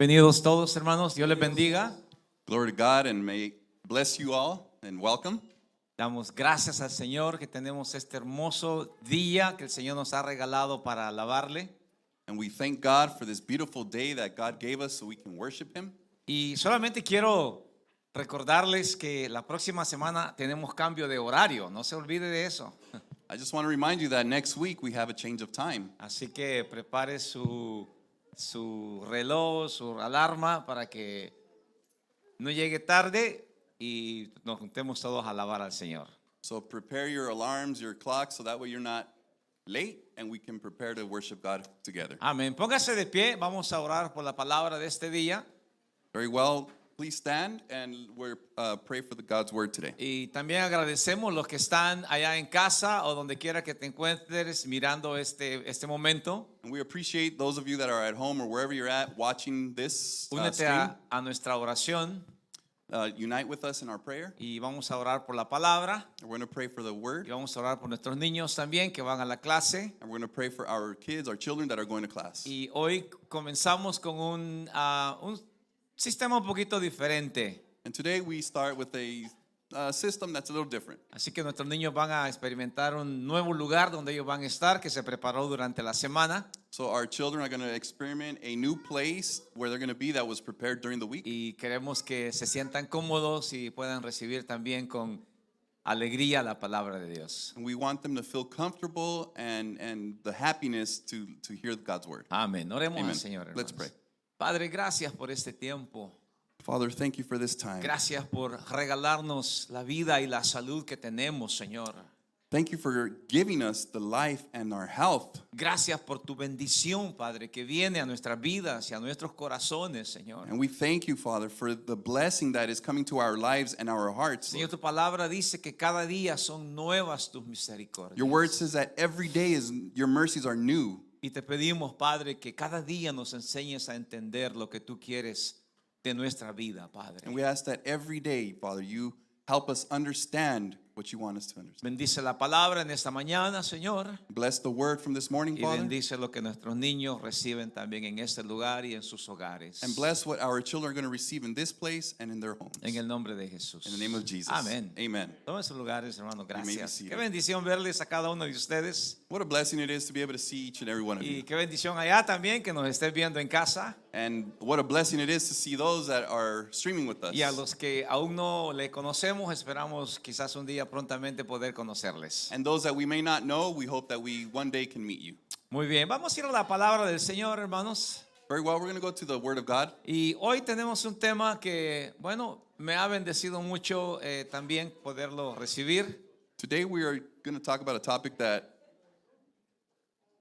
Bienvenidos todos, hermanos. Dios les bendiga. Glory to God, and may bless you all and welcome. Damos gracias al Señor que tenemos este hermoso día que el Señor nos ha regalado para alabarle. And we thank God for this beautiful day that God gave us so we can worship Him. Y solamente quiero recordarles que la próxima semana tenemos cambio de horario. No se olvide de eso. I just want to remind you that next week we have a change of time. Así que prepare su reloj, su alarma para que no llegue tarde y nos juntemos todos a alabar al Señor. So prepare your alarms, your clocks, so that way you're not late and we can prepare to worship God together. Amén. Póngase de pie. Vamos a orar por la palabra de este día. Very well. Please stand and we'll pray for God's word today. Y también agradecemos los que están allá en casa o donde quiera que te encuentres mirando este momento. And we appreciate those of you that are at home or wherever you're at watching this Únete stream. a nuestra oración Unite with us in our prayer. y vamos a orar por la palabra. We're going to pray for the word. Y vamos a orar por nuestros niños también que van a la clase. And we're going to pray for our kids, our children that are going to class. Y hoy comenzamos con un sistema un poquito diferente. And today we start with a system that's a little different. Así que nuestros niños van a experimentar un nuevo lugar donde ellos van a estar que se preparó durante la semana. So our children are going to experiment a new place where they're going to be that was prepared during the week. Y queremos que se sientan cómodos y puedan recibir también con alegría la palabra de Dios. And we want them to feel comfortable and the happiness to hear God's word. Amén. Oremos Amen. al Señor, hermanos. Let's pray. Padre, gracias por este tiempo. Father, thank you for this time. Gracias por regalarnos la vida y la salud que tenemos, Señor. Thank you for giving us the life and our health. Gracias por tu bendición, Padre, que viene a nuestras vidas y a nuestros corazones, Señor. And we thank you, Father, for the blessing that is coming to our lives and our hearts. Señor, tu palabra dice que cada día son nuevas tus misericordias. Your word says that every day your mercies are new. Y te pedimos, Padre, que cada día nos enseñes a entender lo que tú quieres de nuestra vida, Padre. And we ask that every day, Father, you help us understand what you want us to understand. Bendice la palabra en esta mañana, Señor. Bless the word from this morning, Y Father. bendice lo que nuestros niños reciben también en este lugar y en sus hogares. And bless what our children are going to receive in this place and in their homes. En el nombre de Jesús. In the name of Jesus. Amén. Amen. Tomen sus lugares, hermano. may be Gracias. seated. Qué bendición verles a cada uno de ustedes. What a blessing it is to be able to see each and every one of Y you. qué bendición allá también que nos estés viendo en casa. And what a blessing it is to see those that are streaming with us. Y a los que aún no le conocemos, esperamos quizás un día prontamente poder conocerles. And those that we may not know, we hope that we one day can meet you. Muy bien, vamos a ir a la palabra del Señor, hermanos. Very well, we're going to go to the Word of God. Y hoy tenemos un tema que, bueno, me ha bendecido mucho también poderlo recibir. Today we are going to talk about a topic that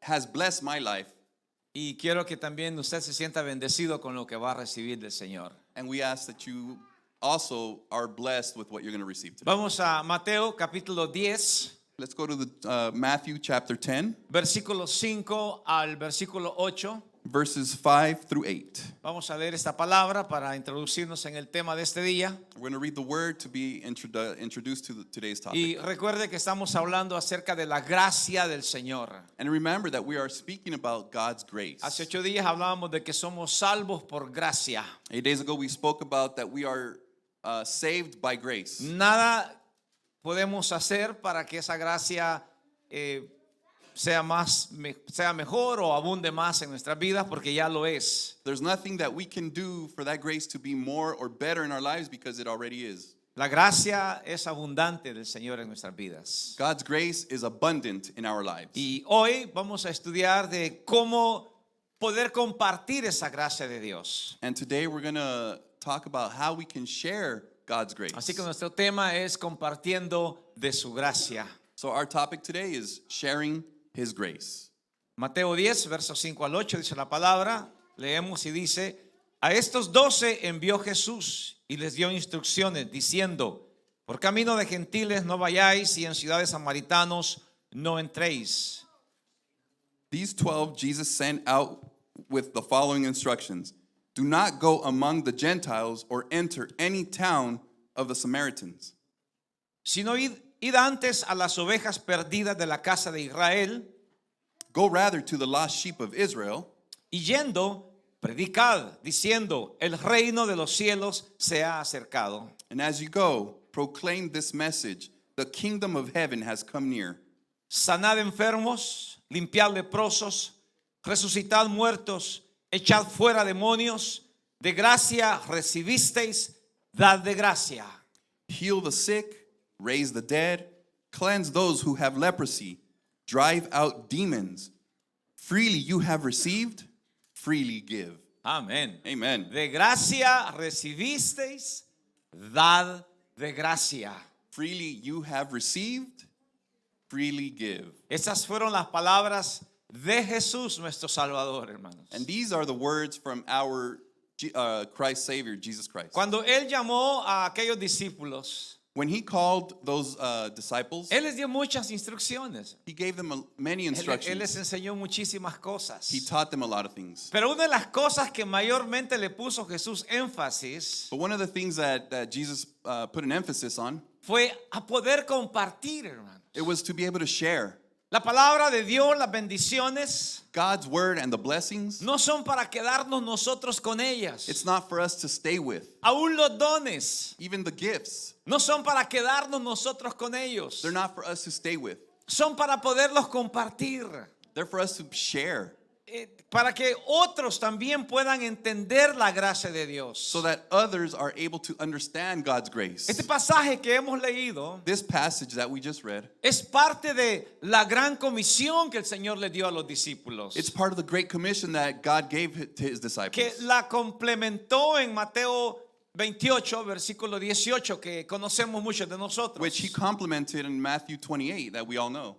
has blessed my life. Y quiero que también usted se sienta bendecido con lo que va a recibir del Señor. And we ask that you also are blessed with what you're going to receive today. Vamos a Mateo capítulo 10, Let's go to the Matthew chapter 10, versículo 5 al versículo 8. verses 5 through 8. Vamos a leer esta palabra para introducirnos en el tema de este día. We're going to read the word to be introduced to today's topic. Y recuerde que estamos hablando acerca de la gracia del Señor. And remember that we are speaking about God's grace. Hace 8 días hablábamos de que somos salvos por gracia. 8 days ago we spoke about that we are saved by grace. Nada podemos hacer para que esa gracia sea mejor o abunde más en nuestras vidas, porque ya lo es. There's nothing that we can do for that grace to be more or better in our lives because it already is. La gracia es abundante del Señor en nuestras vidas. God's grace is abundant in our lives. Y hoy vamos a estudiar de cómo poder compartir esa gracia de Dios. And today we're going to talk about how we can share God's grace. Así que nuestro tema es compartiendo de su gracia. So our topic today is sharing His grace. Mateo 10, versos 5 al 8 dice la palabra. Leemos y dice: a estos 12 envió Jesús y les dio instrucciones diciendo: por camino de gentiles no vayáis y en ciudades samaritanos no entréis. These 12 Jesus sent out with the following instructions. Do not go among the Gentiles or enter any town of the Samaritans. Sino id antes a las ovejas perdidas de la casa de Israel. Go rather to the lost sheep of Israel. Y yendo, predicad, diciendo, el reino de los cielos se ha acercado. And as you go, proclaim this message: the kingdom of heaven has come near. Sanad enfermos, limpiad leprosos, resucitad muertos, echad fuera demonios. De gracia recibisteis, dad de gracia. Heal the sick, raise the dead, cleanse those who have leprosy, drive out demons. Freely you have received, freely give. Amén. Amen. De gracia recibisteis, dad de gracia. Freely you have received, freely give. Esas fueron las palabras de Jesús, nuestro Salvador, hermanos. And these are the words from our Christ Savior, Jesus Christ. Cuando Él llamó a aquellos discípulos, When he called those disciples, Él les dio muchas instrucciones. he gave them many Él instructions. les enseñó muchísimas cosas. He taught them a lot of things. Pero una de las cosas que mayormente le puso Jesús énfasis But one of the things that Jesus put an emphasis on, fue a poder compartir, hermanos. it was to be able to share. La palabra de Dios, las bendiciones, God's word and the blessings, no son para quedarnos nosotros con ellas. it's not for us to stay with. Aún los dones Even the gifts, no son para quedarnos nosotros con ellos. they're not for us to stay with. Son para poderlos compartir. They're for us to share Para que otros también puedan entender la gracia de Dios. so that others are able to understand God's grace. Este pasaje que hemos leído This passage that we just read, es parte de la gran comisión que el Señor le dio a los discípulos, it's part of the great commission that God gave to his que disciples, la complementó en Mateo 28, versículo 18, que conocemos muchos de nosotros, which he complemented in Matthew 28 that we all know,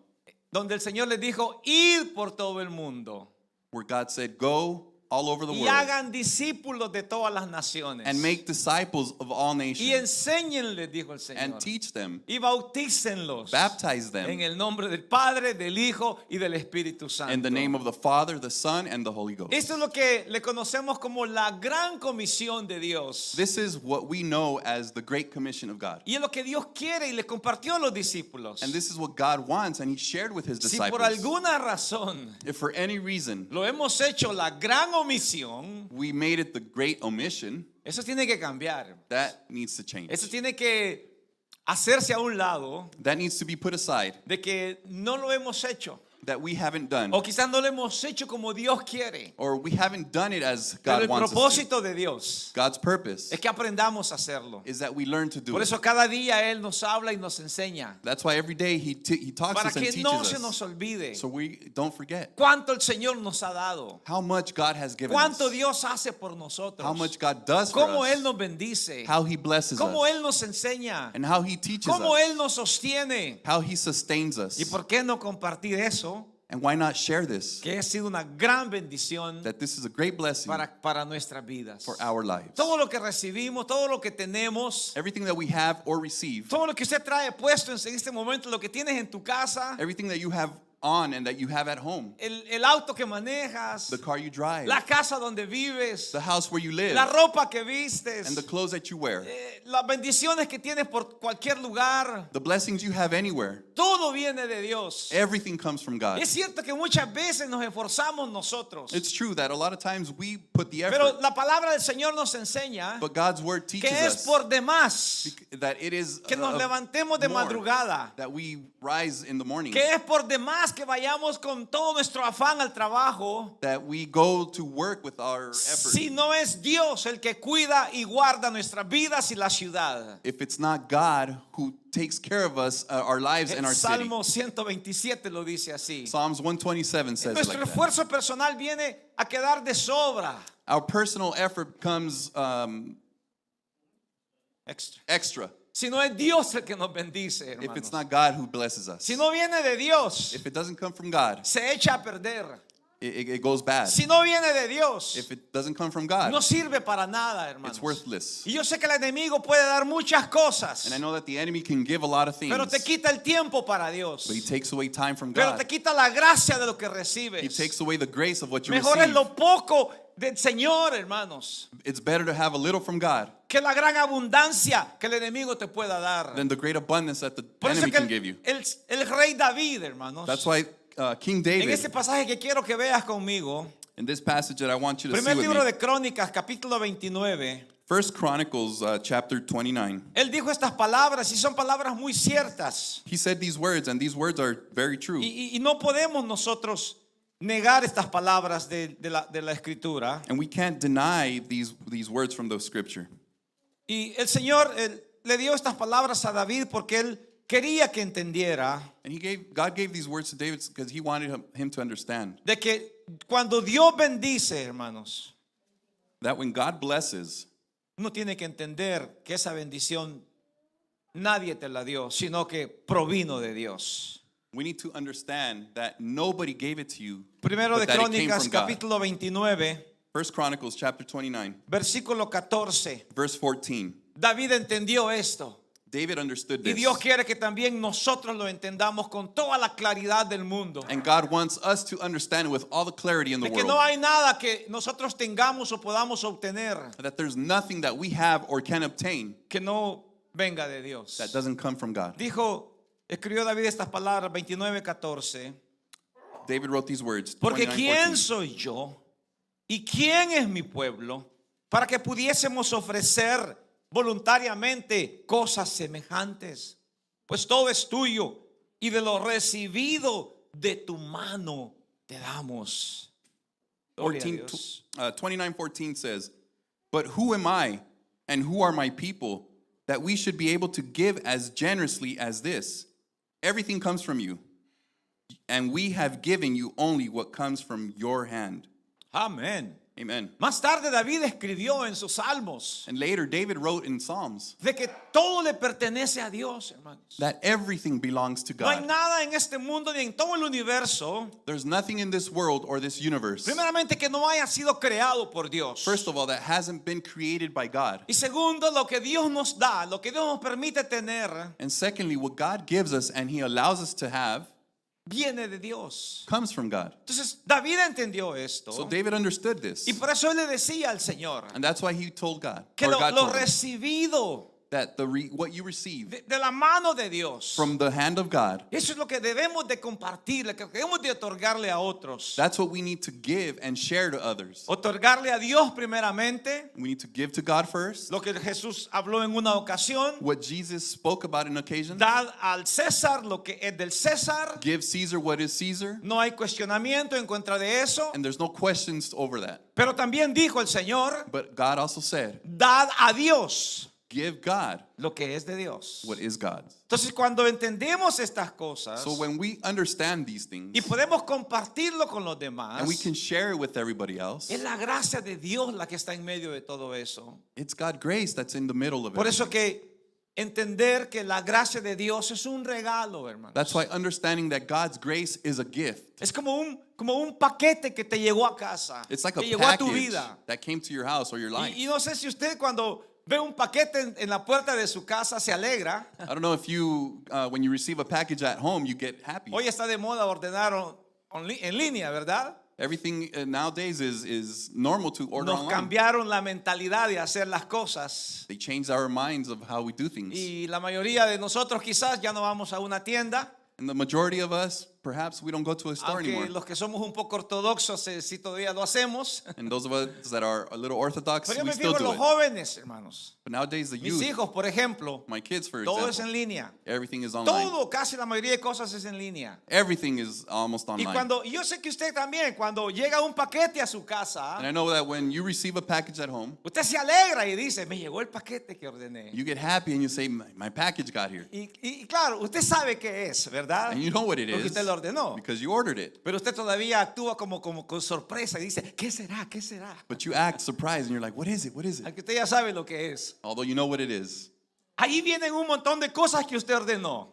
donde el Señor les dijo, id por todo el mundo where God said, go all over the y world hagan discípulos de todas las naciones and make disciples of all y nations enséñenles, dijo el and Señor, teach them, y bautícenlos baptize en them el nombre del Padre, del Hijo y del Espíritu Santo. in the name of the Father, the Son, and the Holy Ghost. Esto es lo que le conocemos como la gran comisión de Dios. This is what we know as the Great Commission of God. Y es lo que Dios quiere y le compartió a los discípulos. And this is what God wants, and he shared with his Si por disciples. alguna razón If for any reason lo hemos hecho la gran omisión, we made it the great omission, eso tiene que cambiar. that needs to change. Eso tiene que hacerse a un lado That needs to be put aside, de que no lo hemos hecho. that we haven't done, O quizás no lo hemos hecho como Dios quiere. or we haven't done it as Pero God el wants us to. propósito de Dios God's purpose es que aprendamos a hacerlo. is that we learn to do Por it. eso cada día Él nos habla y nos enseña. That's why every day he talks to Para us and que no teaches se nos us, olvide so we don't forget cuánto el Señor nos ha dado. how much God has given us, Cuánto Dios hace por nosotros. how much God does for Cómo us, Él nos bendice. how he blesses Cómo us, Él nos enseña. and how he teaches Cómo us, Él nos sostiene. how he sustains us. ¿Y por qué no compartir eso? And why not share this? Que ha sido una gran bendición That this is a great blessing para nuestras vidas. for our lives. Todo lo que recibimos, todo lo que tenemos, Everything that we have or receive, todo lo que usted trae puesto en este momento, lo que tienes en tu casa, everything that you have on and that you have at home, el auto que manejas, the car you drive, la casa donde vives, the house where you live, la ropa que vistes, and the clothes that you wear, las bendiciones que tienes por cualquier lugar, the blessings you have anywhere, todo viene de Dios. everything comes from God. Es cierto que muchas veces nos esforzamos nosotros, It's true that a lot of times we put the pero effort, la palabra del Señor nos enseña but God's word que teaches es us por demás that it is que nos levantemos de more, madrugada, that we rise in the morning, que es por demás que vayamos con todo nuestro afán al trabajo, that we go to work with our effort. si no es Dios el que cuida y guarda nuestras vidas y la ciudad. If it's not God who takes care of us, our lives and El our city. Salmo 127 lo dice así. Psalms 127 says it Nuestro like that. esfuerzo personal viene a quedar de sobra. Our personal effort comes Extra. extra Si no es Dios el que nos bendice, if hermanos. it's not God who blesses us. Si no viene de Dios, If it doesn't come from God, se echa a perder. it goes bad. Si no viene de Dios, If it doesn't come from God, no sirve para nada, hermanos. it's worthless. Y yo sé que el enemigo puede dar muchas cosas, And I know that the enemy can give a lot of things, pero te quita el tiempo para Dios. but he takes away time from Pero God. te quita la gracia de lo que He recibes. takes away the grace of what you Mejor es receive. lo poco del Señor, hermanos, It's better to have a little from God que la gran abundancia que el enemigo te pueda dar. than the great abundance that the Por eso enemy que can give you. el rey David, hermanos, That's why King en David, este pasaje que quiero que veas conmigo, In this passage that I want you to see Primer with libro me, de Crónicas, capítulo 29. First Chronicles chapter 29. Él dijo estas palabras y son palabras muy ciertas. He said these words, and these words are very true. Y no podemos nosotros negar estas palabras de la escritura. And we can't deny these words from the scripture. Y el Señor le dio estas palabras a David porque él quería que entendiera And God gave these words to David because he wanted him to understand de que cuando Dios bendice, hermanos, that when God blesses, uno tiene que entender que esa bendición nadie te la dio, sino que provino de Dios. we need to understand that nobody gave it to you, Primero de but that it came Crónicas, from God. capítulo 29, First Chronicles chapter 29, versículo 14. verse 14. David entendió esto. David understood Y this. Dios quiere que también nosotros lo entendamos con toda la claridad del mundo. And God wants us to understand with all the clarity in the De que world no hay nada que nosotros tengamos o podamos obtener that there's nothing that we have or can obtain que no venga de Dios. that doesn't come from God. Escribió David estas palabras, 29:14. David wrote these words. Porque 29:14. ¿quién soy yo y quién es mi pueblo para que pudiésemos ofrecer voluntariamente cosas semejantes? Pues todo es tuyo y de lo recibido de tu mano te damos. Gloria a Dios. 29:14 says, "But who am I and who are my people that we should be able to give as generously as this? Everything comes from you, and we have given you only what comes from your hand." Amén. Amen. Más tarde David escribió en sus salmos And later David wrote in Psalms de que todo le pertenece a Dios, hermanos. that everything belongs to No hay God. nada en este mundo ni en todo el universo, There's nothing in this world or this universe, primeramente, que no haya sido creado por Dios. first of all, that hasn't been created by God. Y segundo, lo que Dios nos da, lo que Dios nos permite tener, And secondly, what God gives us and He allows us to have viene de Dios. comes from God. Entonces David entendió esto So David understood this. y por eso él le decía al Señor And that's why he told God, que or lo God told him, recibido that what you receive de la mano de Dios, from the hand of God, eso es lo que debemos de compartir, lo que debemos de otorgarle a otros. that's what we need to give and share to others. Otorgarle a Dios primeramente, We need to give to God first. lo que Jesús habló en una ocasión. What Jesus spoke about in occasion. Dad al César lo que es del César. Give Caesar what is Caesar. No hay cuestionamiento en contra de eso. And there's no questions over that. Pero también dijo el Señor, But God also said, dad a Dios give God lo que es de Dios. what is God's. Entonces, cuando entendemos estas cosas So when we understand these things y podemos compartirlo con los demás, and we can share it with everybody else, es la gracia de Dios la que está en medio de todo eso. it's God's grace that's in the middle of Por it. eso que entender que la gracia de Dios es un regalo, hermanos. That's why understanding that God's grace is a gift. Es como un paquete que te llegó a casa, It's like a que llegó a tu package vida. that came to your house or your life. Y no sé si usted cuando ve un paquete en la puerta de su casa se alegra. I don't know if you, when you receive a package at home, you get happy. Hoy está de moda ordenar en línea, ¿verdad? Everything nowadays is normal to order Nos online. cambiaron la mentalidad de hacer las cosas. They changed our minds of how we do things. Y la mayoría de nosotros quizás ya no vamos a una tienda. And the majority of us, perhaps we don't go to a store Aunque anymore. los que somos un poco ortodoxos sí todavía lo hacemos. And those of us that are a little orthodox, Pero yo we me still fijo en do los it. jóvenes, hermanos. But nowadays, the Mis youth, hijos, por ejemplo, my kids, for todo es en example, línea. everything is online. Todo, casi la mayoría de cosas es en línea. Everything is almost Y online. cuando, yo sé que usted también, cuando llega un paquete a su casa, And I know that when you receive a package at home, usted se alegra y dice, me llegó el paquete que ordené. you get happy and you say, my package got here. Y claro, usted sabe qué es, ¿verdad? And you know what it Porque is usted lo ordenó. because you ordered it. Pero usted todavía actúa como con sorpresa y dice, ¿qué será? ¿Qué será? But you act surprised and you're like, what is it? What is it? Aunque usted ya sabe lo que es. Although you know what it is. Ahí vienen un montón de cosas que usted ordenó.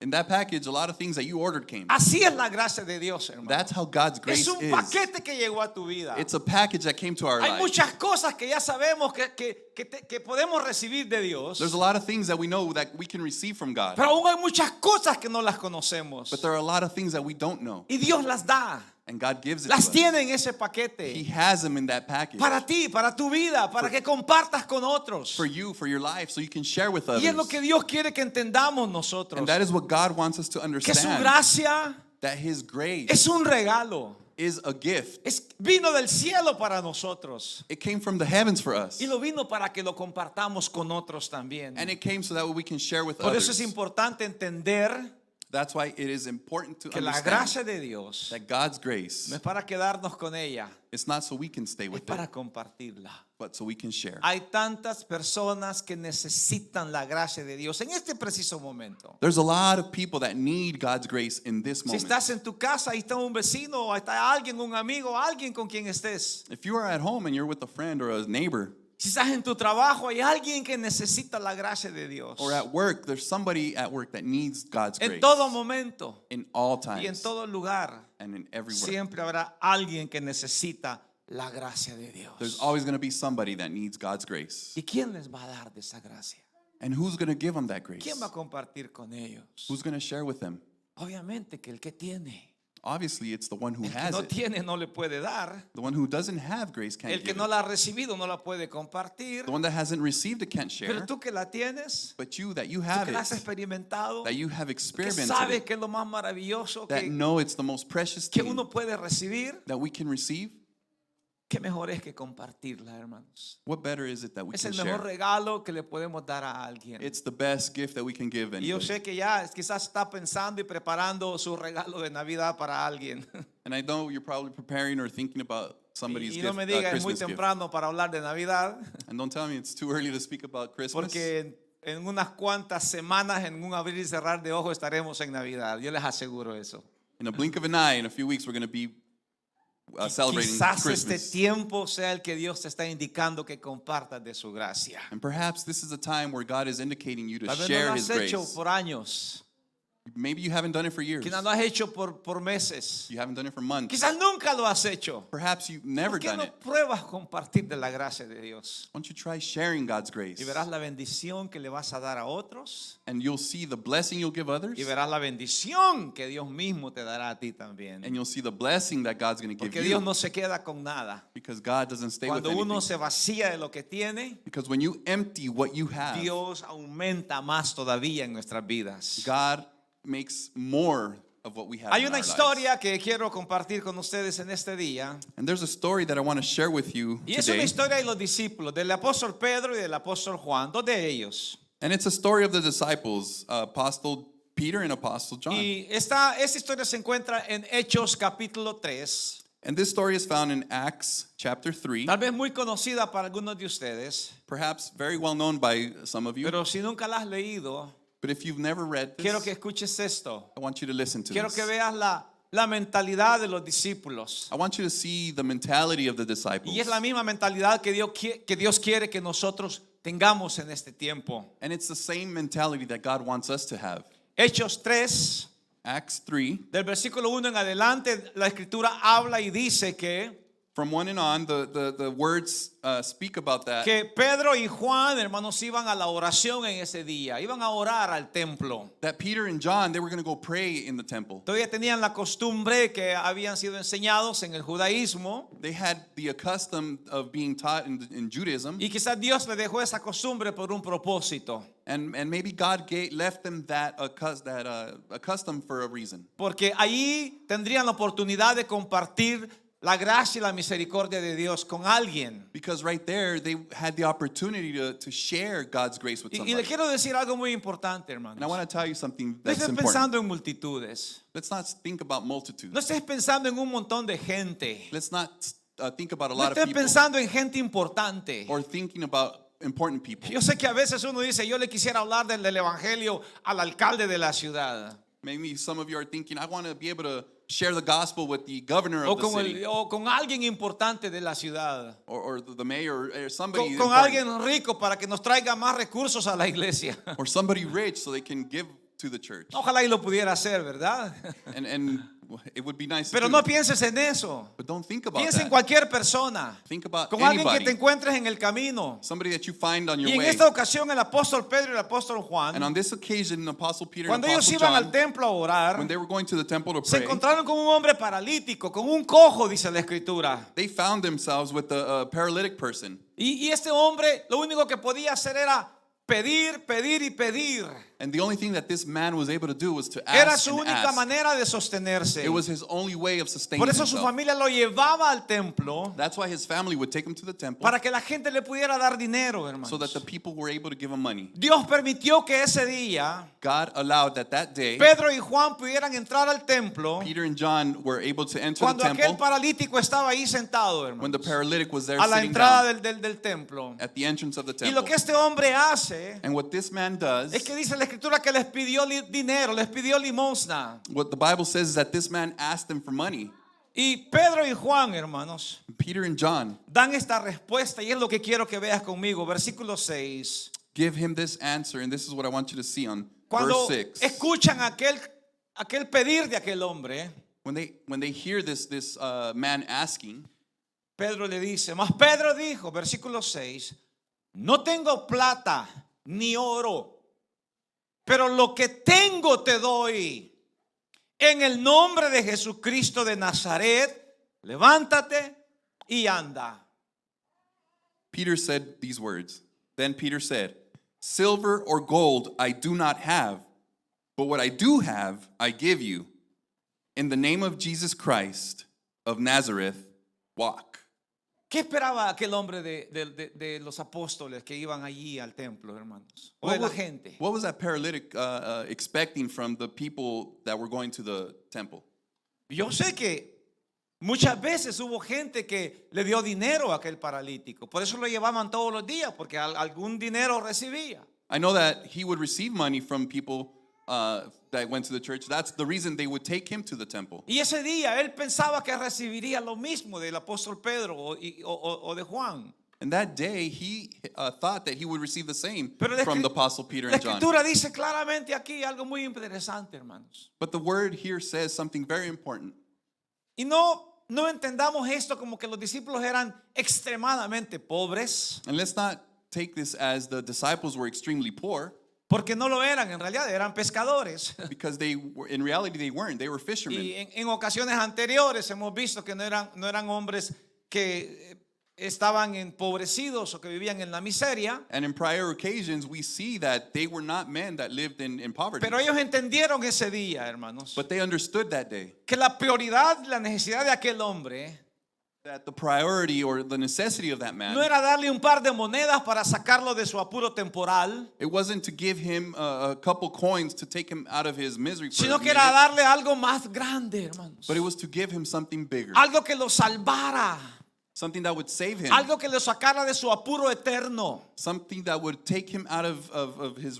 In that package, a lot of things that you ordered came. Así es la gracia de Dios, hermano. That's how God's grace Es un is. paquete que llegó a tu vida. It's a package that came to our Hay life. muchas cosas que ya sabemos que podemos recibir de Dios. There's a lot of things that we know that we can receive from God. Pero aún hay muchas cosas que no las conocemos. But there are a lot of things that we don't know. Y Dios las da. And God gives it Las to us. tiene en ese He paquete. has them in that package. Para ti, para tu vida, para que compartas con otros. For you, for your life, so you can share with others. Y es lo que Dios quiere que entendamos nosotros. And that is what God wants us to Que su understand. gracia That His grace es un regalo. is a gift. Vino del cielo para nosotros. It came from the heavens for us. Y lo vino para que lo compartamos con otros también. And it came so that we can share with Por eso es others. importante entender That's why it is important to que la understand gracia de Dios that God's grace, no es para quedarnos con ella, it's not so we can stay es with para it, compartirla. but so we can share. Hay tantas personas que necesitan la gracia de Dios en este preciso momento. There's a lot of people that need God's grace in this Si moment. estás en tu casa, ahí está un vecino, ahí está alguien, un amigo, alguien con quien estés. If you are at home and you're with a friend or a neighbor, Si estás en tu trabajo, hay alguien que necesita la gracia de Dios. or at work, there's somebody at work that needs God's En grace. todo momento In all y en times todo lugar, and in everywhere. siempre habrá alguien que necesita la gracia de There's Dios. always going to be somebody that needs God's grace. ¿Y quién les va a dar de esa gracia? And who's going to give them that grace? ¿Quién va a compartir con ellos? Who's going to share with them? Obviamente que el que tiene. Obviously, it's the one who El que has no it. tiene no le puede dar. The one who doesn't have grace can't El que give no it. la ha recibido no la puede compartir. The one that hasn't received it can't Pero share. tú que la tienes, But you, that you tú have que la has it, experimentado, that you have que experimented sabes it, que es lo más maravilloso that know it's the most precious que thing uno puede recibir, that we can receive, qué mejor es que compartirla, hermanos. what better is it that we Es can el mejor share? regalo que le podemos dar a alguien. It's the best gift that we can give Y yo anybody. sé que ya quizás está pensando y preparando su regalo de Navidad para alguien. And I know you're probably preparing or thinking about somebody's Y no gift, me diga es muy Christmas gift. temprano para hablar de Navidad, And don't tell me it's too early to speak about Christmas. porque en unas cuantas semanas, en un abrir y cerrar de ojos, estaremos en Navidad. Yo les aseguro eso. In a blink of an eye, in a few weeks, we're going to be celebrating Quizás este Christmas. tiempo sea el que Dios te está indicando que compartas de su gracia. And perhaps this is a time where God is indicating you to Tal vez no share lo His has hecho grace. por años. Maybe you haven't done it for years. Quizás lo has hecho por meses. You haven't done it for months. Quizás nunca lo has hecho. Perhaps you've never ¿Por qué done no it. pruebas compartir de la gracia de Dios? Why don't you try sharing God's grace? Y verás la bendición que le vas a dar a otros. And you'll see the blessing you'll give others. Y verás la bendición que Dios mismo te dará a ti también. And you'll see the blessing that God's going to give Porque Dios you. no se queda con nada. Because God doesn't stay with Cuando uno anything. se vacía de lo que tiene, Because when you empty what you have, Dios aumenta más todavía en nuestras vidas. God makes more of what we have Hay in una our lives. historia que quiero compartir con ustedes en este día. And there's a story that I want to share with you Y es una today. historia de los discípulos, del apóstol Pedro y del apóstol Juan, dos de ellos. And it's a story of the disciples, Apostle Peter and Apostle John. Y esta historia se encuentra en Hechos capítulo 3. And this story is found in Acts chapter 3, Tal vez muy conocida para algunos de ustedes, perhaps very well known by some of you. pero si nunca la has leído, But if you've never read quiero this, que escuches esto. I want you to listen to Quiero this. que veas la mentalidad de los discípulos. I want you to see the mentality of the disciples. Y es la misma mentalidad que Dios quiere que nosotros tengamos en este tiempo. And it's the same mentality that God wants us to have. Hechos 3, Acts 3, del versículo 1 en adelante, la escritura habla y dice que from 1 and on, the words speak about that. Pedro y Juan, hermanos, iban a la oración en ese día. Iban a orar al templo. That Peter and John, they were going to go pray in the temple. Todavía tenían la costumbre que habían sido enseñados en el judaísmo. They had the custom of being taught in Judaism. Y quizás Dios le dejó esa costumbre por un propósito. And maybe God left them that custom for a reason. Porque allí tendrían la oportunidad de compartir la gracia y la misericordia de Dios con alguien. Because right there, they had the opportunity to share God's grace with Y le somebody. quiero decir algo muy importante, And I hermanos. want to tell you something No that's estés important. pensando en multitudes. Let's not think about multitudes. No estés pensando en un montón de gente. Let's not think about a No lot of estés people pensando en gente importante. or thinking about important people. Yo sé que a veces uno dice, yo le quisiera hablar del evangelio al alcalde de la ciudad. Maybe some of you are thinking, I want to be able to share the gospel with the governor O of the city con alguien importante de la ciudad. or the mayor or somebody Con important, alguien rico para que nos traiga más recursos a la iglesia. or somebody rich so they can give to the church. Ojalá y lo pudiera hacer, ¿verdad? And it would be nice Pero to no do. pienses en eso. But don't think about Piensa en that. cualquier persona. Think about Con alguien que anybody. te encuentres en el camino. Somebody that you find on your Y en way. esta ocasión el apóstol Pedro y el apóstol And Juan, on this occasion, Apostle Peter and cuando ellos Apostle iban al John, templo a orar, when they were going to the temple to se pray, encontraron con un hombre paralítico, con un cojo, dice la escritura. they found themselves with a paralytic person. Y este hombre lo único que podía hacer era pedir, pedir y pedir. And the only thing that this man was able to do was to Era ask su and única ask. manera de sostenerse. It was his only way of sustaining Por eso su himself. familia lo llevaba al templo That's why his family would take him to the temple para que la gente le pudiera dar dinero, so that hermanos. the people were able to give him money. Dios permitió que ese día God allowed that day, Pedro y Juan pudieran entrar al templo Peter and John were able to enter the cuando aquel temple paralítico estaba ahí sentado, when the hermanos, paralytic was there a la sitting entrada down del templo. at the entrance of the Y lo temple. que este hombre hace And what this man does, es que dice la escritura que les pidió dinero, les pidió limosna. what the Bible says is that this man asked them for money. Y Pedro y Juan, hermanos, Peter and John dan esta respuesta y es lo que quiero que veas conmigo. Versículo 6. give him this answer, and this is what I want you to see on Cuando verse 6. escuchan aquel pedir de aquel hombre, When they hear this man asking, Pedro le dice, mas Pedro dijo, versículo 6, no tengo plata ni oro, pero lo que tengo te doy. En el nombre de Jesucristo de Nazaret, levántate y anda. Peter said these words. Then Peter said, silver or gold I do not have, but what I do have I give you. In the name of Jesus Christ of Nazareth, walk. ¿Qué esperaba aquel hombre de los apóstoles que iban allí al templo, hermanos? O de la gente. What was that paralytic expecting from the people that were going to the temple? Yo sé que muchas veces hubo gente que le dio dinero a aquel paralítico. Por eso lo llevaban todos los días, porque algún dinero recibía. I know that he would receive money from people that went to the church. That's the reason they would take him to the temple. Y ese día él pensaba que recibiría lo mismo del apóstol Pedro o de Juan. And that day, he thought that he would receive the same Pero la from the apostle Peter La and John. escritura dice claramente aquí algo muy interesante, hermanos. But the word here says something very important. Y no entendamos esto como que los discípulos eran extremadamente pobres, And let's not take this as the disciples were extremely poor, porque no lo eran, en realidad eran pescadores. because they were, in reality they weren't. They were fishermen. Y en ocasiones anteriores hemos visto que no eran hombres que estaban empobrecidos o que vivían en la miseria, And in prior occasions, we see that they were not men that lived in poverty. pero ellos entendieron ese día, hermanos, But they understood that day que la prioridad, la necesidad de aquel hombre that the priority or the necessity of that man, no era darle un par de monedas para sacarlo de su apuro temporal, it wasn't to give him a couple coins to take him out of his misery for sino a que era minute, darle algo más grande, hermanos. but it was to give him something bigger, Algo que lo salvara, something that would save him, algo que lo sacara de su apuro eterno. something that would take him out of his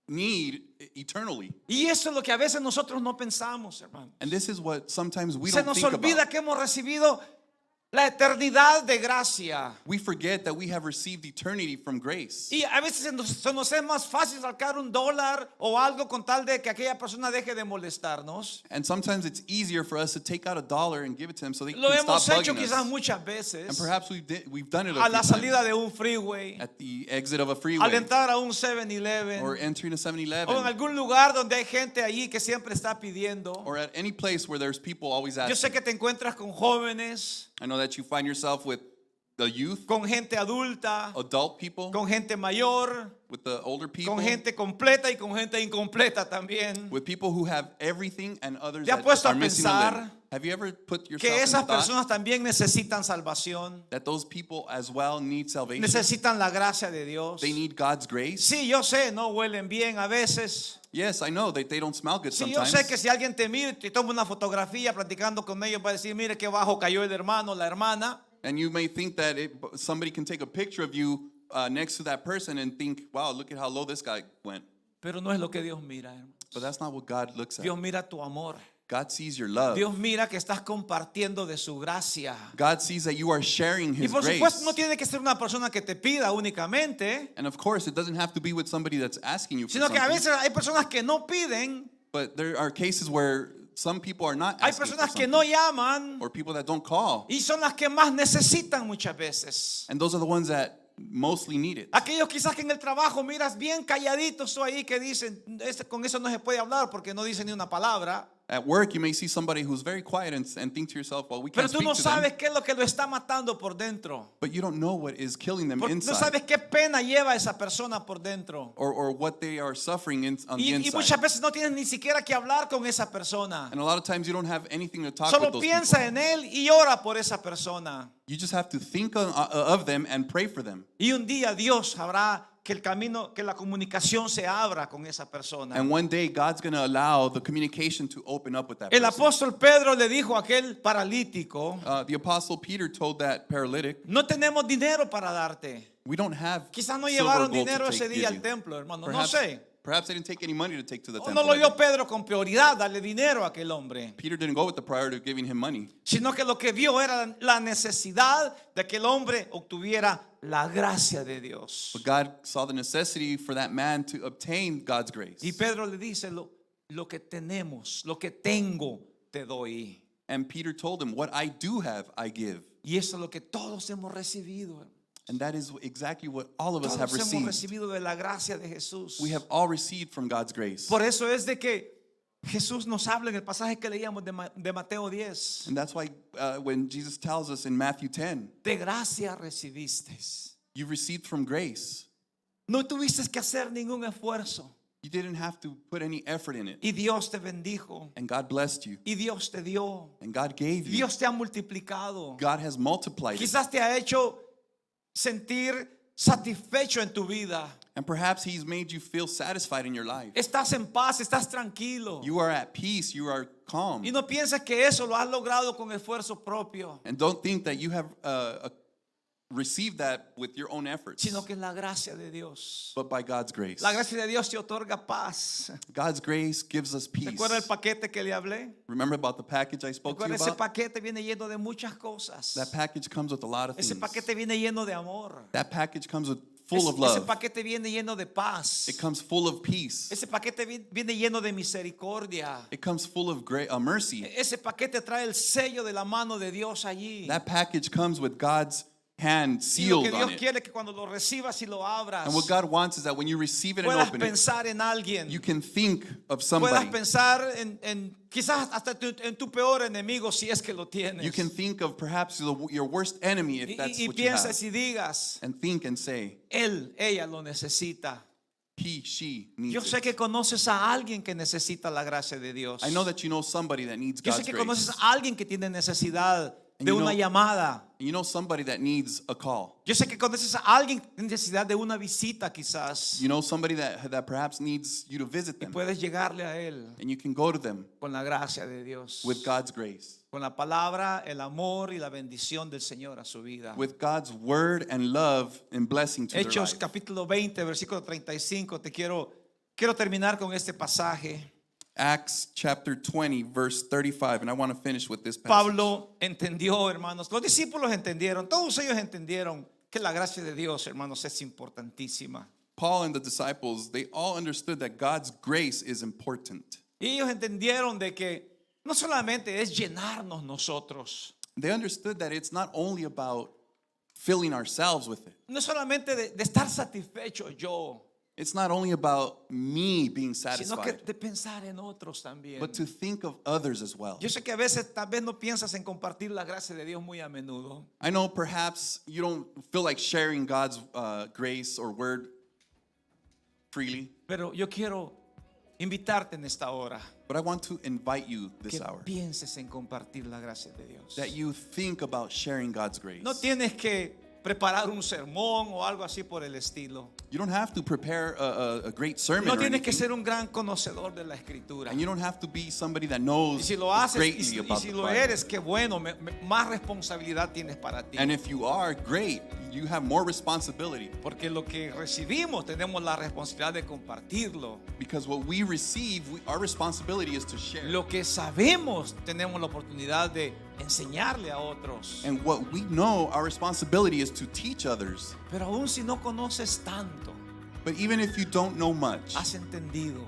need eternally. Y eso es lo que a veces nosotros no pensamos, hermanos. And this is what sometimes we Se don't nos think olvida about. que hemos recibido la eternidad de gracia. We forget that we have received eternity from grace. Y a veces se nos es más fácil sacar $1 o algo con tal de que aquella persona deje de molestarnos. And sometimes it's easier for us to take out $1 and give it to him so they Lo can hemos stop hecho bugging quizás us. muchas And veces perhaps we've done it a la a few salida times. de un freeway, At the exit of a al freeway entrar a un 7-Eleven or entering a o en 7-Eleven algún lugar donde hay gente allí que siempre está pidiendo. or at any place where there's people always Yo sé asking. que te encuentras con jóvenes, I know that you find yourself with the youth, con gente adulta, adult people, con gente mayor, with the older people, con gente completa y con gente incompleta también. with people who have everything and others ¿Te has that puesto a are missing a pensar limb. Have you ever put Que yourself in esas thought personas también necesitan salvación, that those people as well need salvation? necesitan la gracia de Dios? They need God's grace. Sí, yo sé, no huelen bien a veces. Yes, I know that they don't smell good Sí, yo sometimes. sé que si alguien te mira y te toma una fotografía platicando con ellos va a decir, mire qué bajo cayó el hermano, la hermana. And you may think that somebody can take a picture of you next to that person and think, wow, look at how low this guy went. Pero no es lo que Dios mira, hermano. But that's not what God looks at. Dios mira tu amor. God sees your love. Dios mira que estás compartiendo de su gracia. God sees that you are sharing Y His por grace. supuesto no tiene que ser una persona que te pida únicamente, And of course, it doesn't have to be with somebody that's asking you for sino que a something. veces hay personas que no piden, But there are cases where some people are not hay asking for personas que something. no llaman Or people that don't call. y son las que más necesitan muchas veces. And those are the ones that mostly need it. Aquellos quizás que en el trabajo miras bien calladitos tú ahí que dicen, con eso no se puede hablar porque no dicen ni una palabra. At work, you may see somebody who's very quiet and think to yourself, well, we Pero can't tú speak no to them. sabes qué es lo que lo está matando por dentro. But you don't know what is killing them Porque no inside, sabes qué pena lleva esa persona por dentro. or what they are suffering on the Y inside. muchas veces no tienes ni siquiera que hablar con esa persona. And a lot of times you don't have anything to talk Solo with those piensa people. en él y ora por esa persona. You just have to think of them and pray for them. Y un día Dios habrá que el camino, que la comunicación se abra con esa persona. And one day God's going to allow the communication to open up with that El person. apóstol Pedro le dijo a aquel paralítico, The apostle Peter told that paralytic, no tenemos dinero para darte. we don't have Quizás no silver or llevaron gold dinero to ese give día you. al templo, hermano. No Perhaps, sé. perhaps they didn't take any money to take to the O temple. no lo that vio day. Pedro con prioridad darle dinero a aquel hombre, Peter didn't go with the priority of giving him money. sino que lo que vio era la necesidad de que el hombre obtuviera la gracia de Dios. But God saw the necessity for that man to obtain God's grace. Y Pedro le dice, lo que tenemos, lo que tengo, te doy. And Peter told him, what I do have, I give. Y eso es lo que todos hemos recibido. And that is exactly what all of us have Todos hemos received. recibido de la gracia de Jesús. We have all received from God's grace. Por eso es de que Jesús nos habla en el pasaje que leíamos de Mateo 10. And that's why when Jesus tells us in Matthew 10, De gracia recibisteis. you received from grace. No tuviste que hacer ningún esfuerzo. You didn't have to put any effort in it. Y Dios te bendijo. And God blessed you. Y Dios te dio. And God gave you. Dios te ha multiplicado. God has multiplied it. Quizás te ha hecho sentir satisfecho en tu vida. And perhaps He's made you feel satisfied in your life. Estás en paz, estás tranquilo. You are at peace. You are calm. Y no pienses que eso lo has logrado con esfuerzo propio, And don't think that you have received that with your own efforts, sino que es la gracia de Dios. but by God's grace. La gracia de Dios te otorga paz. God's grace gives us peace. ¿Recuerda el paquete que le hablé? Remember about the package I spoke to you Recuerda, ese about? paquete viene lleno de muchas cosas. That package comes with a lot of Ese things. paquete viene lleno de amor. That package comes with full of Ese love. paquete viene lleno de paz. It comes full of peace. Ese paquete viene lleno de misericordia. It comes full of mercy. Ese paquete trae el sello de la mano de Dios allí. That package comes with God's hand Y lo que sealed Dios on it. quiere es que cuando lo recibas y lo abras, And what God wants is that when you receive it and puedas open it, pensar en alguien. you can think of Puedas somebody. pensar en quizás hasta en tu peor enemigo si es que lo tienes. You can think of perhaps your worst enemy if that's y what you have. piensas y digas, And think and say, ella lo necesita. he, she needs Yo sé it. que conoces a alguien que necesita la gracia de Dios. I know that you know somebody that needs Yo sé God's que grace. conoces a alguien que tiene necesidad And de you una know- llamada. You know somebody that needs a call. Yo sé que conoces a alguien que tiene necesidad de una visita quizás. You know somebody that perhaps needs you to visit Y them. puedes llegarle a él And you can go to them con la gracia de Dios. with God's grace, Con la palabra, el amor y la bendición del Señor a su vida. with God's word and love and blessing to their Hechos life. capítulo 20, versículo 35. Quiero terminar con este pasaje. Acts chapter 20, verse 35. And I want to finish with this passage. Pablo entendió, hermanos. Los discípulos entendieron. Todos ellos entendieron que la gracia de Dios, hermanos, es importantísima. Paul and the disciples, they all understood that God's grace is important. Y ellos entendieron de que no solamente es llenarnos nosotros. They understood that it's not only about filling ourselves with it. No solamente de estar satisfecho yo, It's not only about me being sino que satisfied, de pensar en otros también. but to think of others as well. Yo sé que a veces tal vez no piensas en compartir la gracia de Dios muy a menudo. I know perhaps you don't feel like sharing God's grace or word freely, Pero yo quiero invitarte en esta hora but I want to invite you que this hour pienses en compartir la gracia de Dios. that you think about sharing God's grace. No tienes que preparar un sermón o algo así por el estilo. You don't have to prepare a great sermon No or tienes que anything, ser un gran conocedor de la escritura. and you don't have to be somebody that Y knows si lo haces greatly y about si the lo Bible. eres, qué bueno, más responsabilidad tienes para ti. And if you are, great, you have more responsibility, Porque lo que recibimos tenemos la responsabilidad de compartirlo. because what we receive, our responsibility is to share. Lo que sabemos tenemos la oportunidad de enseñarle a otros. And what we know, our responsibility is to teach others. Pero aún si no conoces tanto, But even if you don't know much, has entendido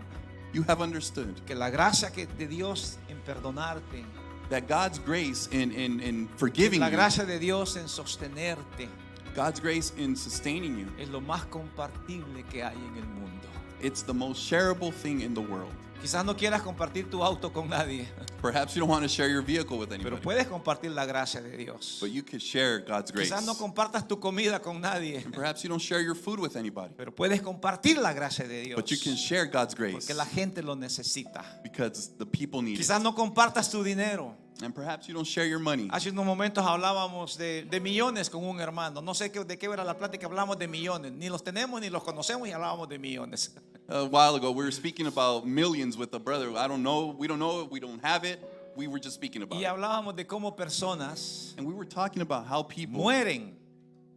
you have understood que la gracia de Dios en perdonarte, that God's grace in forgiving la you, gracia de Dios en sostenerte, God's grace in sustaining you, es lo más compartible que hay en el mundo. It's the most shareable thing in the world. Quizás no quieras compartir tu auto con nadie, Perhaps you don't want to share your vehicle with pero anybody, puedes compartir la gracia de Dios. but you could share God's grace. Quizás no compartas tu comida con nadie, And perhaps you don't share your food with anybody, pero puedes compartir la gracia de Dios, but you can share God's grace porque la gente lo necesita. because the people need Quizás it. no compartas tu dinero. And perhaps you don't share your money. Hace unos momentos hablábamos de millones con un hermano. No sé de qué era la plática, hablamos de millones. Ni los tenemos ni los conocemos y hablábamos de millones. A while ago, we were speaking about millions with a brother. I don't know. We don't know it. We don't have it. We were just speaking about Y it. hablábamos de cómo personas And we were talking about how people mueren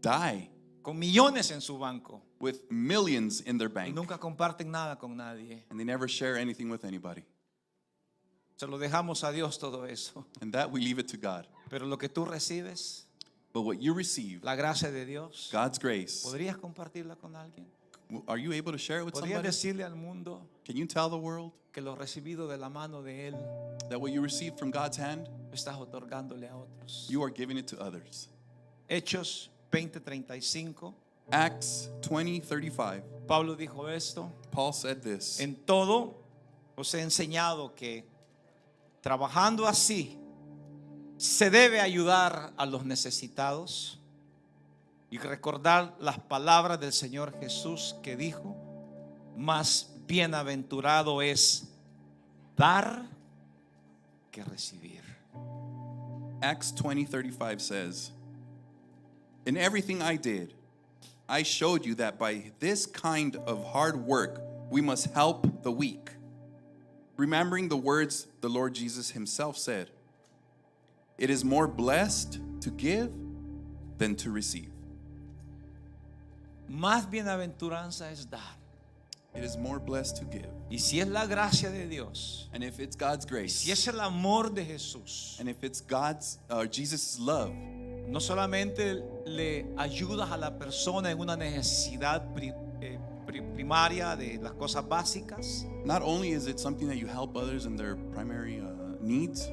die con millones en su banco with millions in their y bank. nunca comparten nada con nadie. And they never share anything with anybody. Se lo dejamos a Dios todo eso. And that we leave it to God. Pero lo que tú recibes, But what you receive, la gracia de Dios, God's grace, ¿podrías compartirla con alguien? are you able to share it with ¿Podrías somebody? decirle al mundo Can you tell the world que lo recibido de la mano de Él that what you received from God's hand, lo estás otorgándole a otros? you are giving it to others? Hechos 20:35. Acts 20:35. Pablo dijo esto: Paul said this. en todo os he enseñado que trabajando así se debe ayudar a los necesitados y recordar las palabras del Señor Jesús que dijo: más bienaventurado es dar que recibir. Acts 20:35 says, "In everything I did, I showed you that by this kind of hard work we must help the weak, remembering the words the Lord Jesus himself said, it is more blessed to give than to receive." Más bienaventuranza es dar. It is more blessed to give. Y si es la gracia de Dios, And if it's God's grace, si es el amor de Jesús, and if it's Jesus' love, no solamente le ayudas a la persona en una necesidad primaria de las cosas básicas, not only is it something that you help others in their primary needs,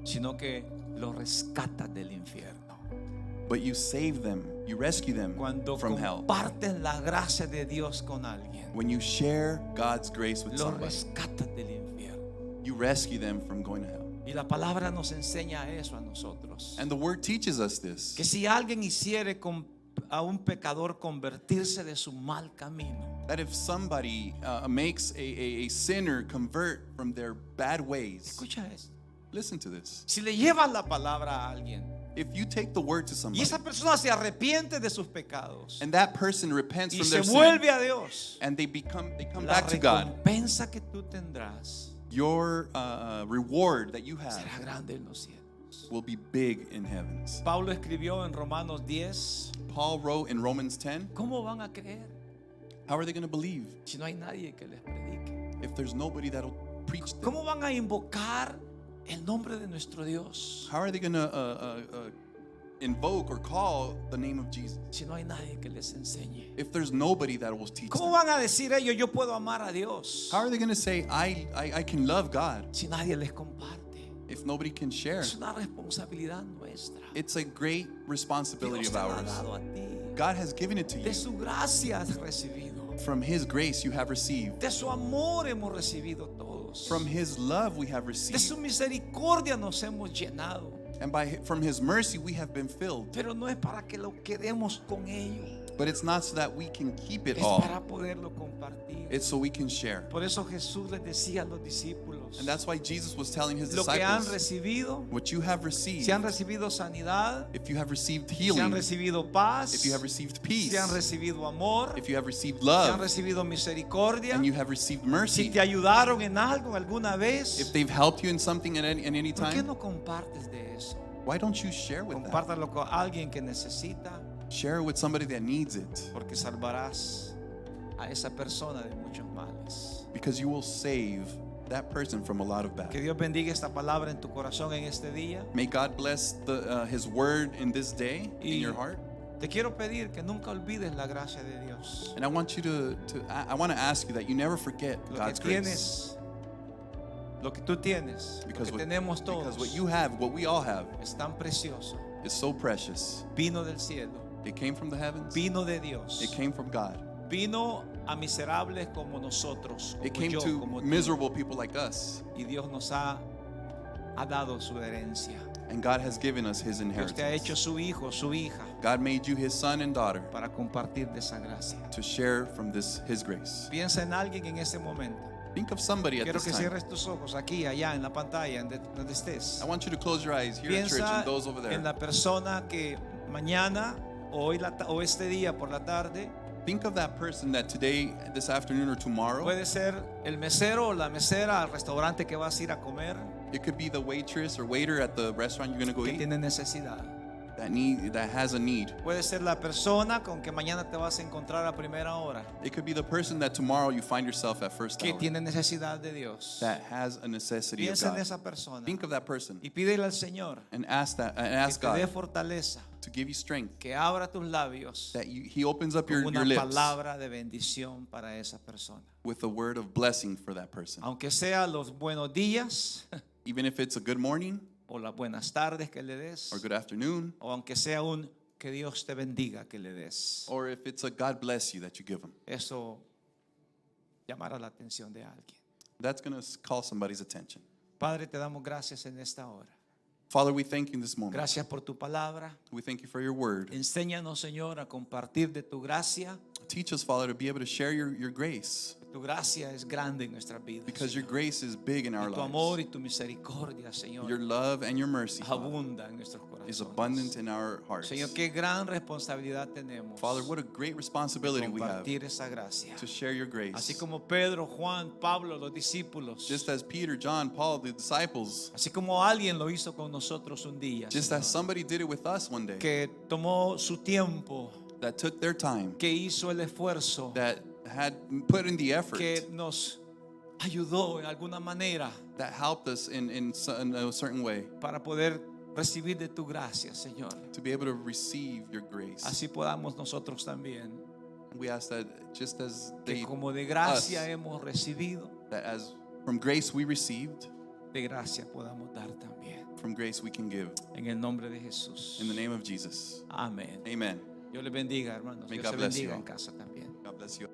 sino que los rescatas del infierno. but you save them, you rescue them Cuando from hell. compartes la gracia de Dios con alguien, When you share God's grace with los somebody, rescatas del infierno. you rescue them from going to hell. Y la palabra nos enseña eso a nosotros. And the word teaches us this. Que si alguien hiciere a un pecador convertirse de su mal camino, That if somebody makes a sinner convert from their bad ways, escucha esto. listen to this. Si le llevas la palabra a alguien If you take the word to y somebody esa persona se arrepiente de sus pecados and that person repents y from se their sin vuelve a Dios, and they come la back to God, recompensa que tú tendrás your reward that you have será grande en los cielos. will be big in heavens. Pablo escribió en Romanos 10, Paul wrote in Romans 10, ¿cómo van a creer how are they going to believe si no hay nadie que les predique? if there's nobody that'll preach them? ¿Cómo van a invocar el nombre de nuestro Dios How are they going to invoke or call the name of Jesus si no hay nadie que les enseñe? if there's nobody that will teach ¿Cómo them? van a decir ellos, yo puedo amar a Dios, How are they going to say, I can love God si nadie les comparte? if nobody can share? Es una responsabilidad nuestra. It's a great responsibility Dios of te lo ha ours. dado a ti. God has given it to De you. su gracia has recibido. From His grace you have received. De su amor hemos recibido todos. From His love we have De su received. misericordia nos hemos llenado. And from His mercy we have been filled. Pero no es para que lo quedemos con ello. But it's not so that we can keep it Es all. para poderlo compartir. It's so we can share. Por eso Jesús les decía a los discípulos: And that's why Jesus was telling His lo que han disciples, recibido, what you have received, si han recibido sanidad, if you have received si han healing, recibido paz, if you have received peace, si han recibido amor, if you have received si han love, recibido misericordia, and you have received si mercy, te ayudaron en algo alguna if vez, they've helped you in something at any ¿por qué time, no compartes de eso? why don't you share with that? Compártalo con alguien que necesita, Share it with somebody that needs it, porque salvarás a esa persona de muchos males. because you will save that person from a lot of Que bad. Dios bendiga esta palabra en tu corazón en este día. May God bless His word in this day in Y your heart. te quiero pedir que nunca olvides la gracia de Dios. And I want you I want to ask you that you never forget Lo que God's grace. tienes, lo que tú tienes, lo que tenemos because what todos, you have, what we all have, es tan precioso. is so precious. Vino del cielo, It came from the heavens. vino de Dios, It came from God. vino a miserables como nosotros, It como came yo, to como tú. miserable people like us. Y Dios nos ha dado su herencia. And God has given us His Dios te ha hecho inheritance. su hijo, su hija, God made you His son and daughter para compartir de esa gracia. to share from His grace. Piensa en alguien en ese momento. Think of somebody at Quiero this que time. cierres tus ojos aquí, allá, en la pantalla, donde estés. I want you to close your eyes here at church Piensa and those over en there. la persona que mañana o este día por la tarde Think of that person that today, this afternoon, or tomorrow, puede ser el mesero o la mesera al restaurante que vas a ir a comer, it could be the waitress or waiter at the restaurant you're going to go que eat tiene necesidad. that has a need. Puede ser la persona con que mañana te vas a encontrar a primera hora, It could be the person that tomorrow you find yourself at first que hour tiene necesidad de Dios. that has a necessity of Piensa en God. esa persona Think of that person y pídele al Señor and ask que ask te dé God fortaleza, to give you strength, que abra tus labios that He opens up con your una lips palabra de bendición para esa persona. with a word of blessing for that person. Aunque sea los buenos días Even if it's a good morning o las buenas tardes que le des, or good afternoon, o aunque sea un que Dios te bendiga que le des. or if it's a God bless you that you give them, Eso llamará la atención de alguien. that's going to call somebody's attention. Padre, te damos gracias en esta hora. Father, we thank you in this moment. Gracias por tu palabra. We thank you for your word. Enséñanos, Señor, a compartir de tu gracia. Teach us, Father, to be able to share your grace, Tu gracia es grande en nuestras vidas. because your Señor. grace is big in our Y tu amor lives. y tu misericordia, Señor, Your love and your mercy, Father, abunda en nuestros is abundant corazones. in our hearts. Señor, qué gran responsabilidad tenemos Father, what a great responsibility we have compartir esa gracia. to share your grace. Así como Pedro, Juan, Pablo, los discípulos. Just as Peter, John, Paul, the disciples, Así como alguien lo hizo con nosotros un día. just Señor, as somebody did it with us one day, que tomó su tiempo, that took their time, que hizo el esfuerzo, that had put in the effort, que nos ayudó en alguna manera that helped us in a certain way para poder recibir de tu gracia, Señor. to be able to receive your grace. Así podamos nosotros también, We ask that just as que they, como de gracia us, hemos recibido, that as from grace we received, de gracia podamos dar también. from grace we can give. En el nombre de Jesús. In the name of Jesus. Amén. Amen. Dios les bendiga, hermanos. May Dios God se bless you bendiga all. en casa también. God bless you.